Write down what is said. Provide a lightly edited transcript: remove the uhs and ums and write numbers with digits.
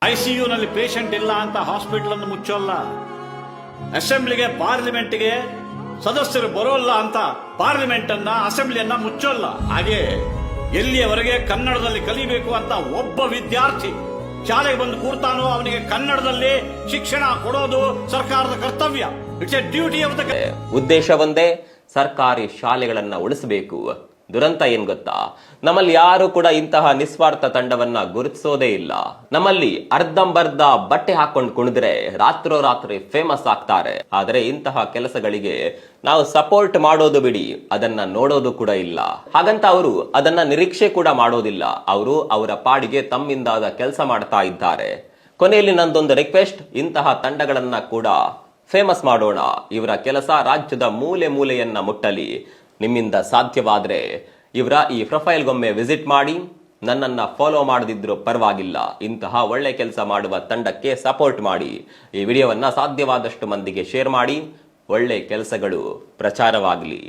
ಐಸಿಯುನಲ್ಲಿ patient ಇಲ್ಲ ಅಂತ hospital ಅನ್ನು ಮುಚ್ಚೋಲ್ಲ. ಅಸೆಂಬ್ಲಿಗೆ ಪಾರ್ಲಿಮೆಂಟ್ಗೆ ಸದಸ್ಯರು ಬರೋಲ್ಲ ಅಂತ ಪಾರ್ಲಿಮೆಂಟ್ ಅನ್ನ ಅಸೆಂಬ್ಲಿಯನ್ನ ಮುಚ್ಚೋಲ್ಲ. ಹಾಗೆ ಎಲ್ಲಿಯವರೆಗೆ ಕನ್ನಡದಲ್ಲಿ ಕಲಿಬೇಕು ಅಂತ ಒಬ್ಬ ವಿದ್ಯಾರ್ಥಿ ಶಾಲೆಗೆ ಬಂದು ಕೂರ್ತಾನೋ ಅವನಿಗೆ ಕನ್ನಡದಲ್ಲಿ ಶಿಕ್ಷಣ ಕೊಡೋದು ಸರ್ಕಾರದ ಕರ್ತವ್ಯ. It's A duty of the. ಉದ್ದೇಶ ಒಂದೇ, ಸರ್ಕಾರಿ ಶಾಲೆಗಳನ್ನ ಉಳಿಸಬೇಕು. ದುರಂತ ಏನ್ ಗೊತ್ತಾ, ನಮ್ಮಲ್ಲಿ ಯಾರು ಕೂಡ ಇಂತಹ ನಿಸ್ವಾರ್ಥ ತಂಡವನ್ನ ಗುರುತಿಸೋದೇ ಇಲ್ಲ. ನಮ್ಮಲ್ಲಿ ಅರ್ಧಂಬರ್ಧ ಬಟ್ಟೆ ಹಾಕೊಂಡು ಕುಣಿದ್ರೆ ರಾತ್ರೋರಾತ್ರಿ ಫೇಮಸ್ ಆಗ್ತಾರೆ. ಆದರೆ ಇಂತಹ ಕೆಲಸಗಳಿಗೆ ನಾವು ಸಪೋರ್ಟ್ ಮಾಡೋದು ಬಿಡಿ, ಅದನ್ನ ನೋಡೋದು ಕೂಡ ಇಲ್ಲ. ಹಾಗಂತ ಅವರು ಅದನ್ನ ನಿರೀಕ್ಷೆ ಕೂಡ ಮಾಡೋದಿಲ್ಲ. ಅವರು ಅವರ ಪಾಡಿಗೆ ತಮ್ಮಿಂದಾದ ಕೆಲಸ ಮಾಡ್ತಾ ಇದ್ದಾರೆ. ಕೊನೆಯಲ್ಲಿ ನಂದೊಂದು ರಿಕ್ವೆಸ್ಟ್, ಇಂತಹ ತಂಡಗಳನ್ನ ಕೂಡ ಫೇಮಸ್ ಮಾಡೋಣ. ಇವರ ಕೆಲಸ ರಾಜ್ಯದ ಮೂಲೆ ಮೂಲೆಯನ್ನ ಮುಟ್ಟಲಿ. ನಿಮ್ಮಿಂದ ಸಾಧ್ಯವಾದ್ರೆ ಇವರ ಈ ಪ್ರೊಫೈಲ್ಗೊಮ್ಮೆ ವಿಸಿಟ್ ಮಾಡಿ. ನನ್ನನ್ನ ಫಾಲೋ ಮಾಡದಿದ್ರು ಪರವಾಗಿಲ್ಲ, ಇಂತಹ ಒಳ್ಳೆ ಕೆಲಸ ಮಾಡುವ ತಂಡಕ್ಕೆ ಸಪೋರ್ಟ್ ಮಾಡಿ. ಈ ವಿಡಿಯೋವನ್ನ ಸಾಧ್ಯವಾದಷ್ಟು ಮಂದಿಗೆ ಶೇರ್ ಮಾಡಿ. ಒಳ್ಳೆ ಕೆಲಸಗಳು ಪ್ರಚಾರವಾಗಲಿ.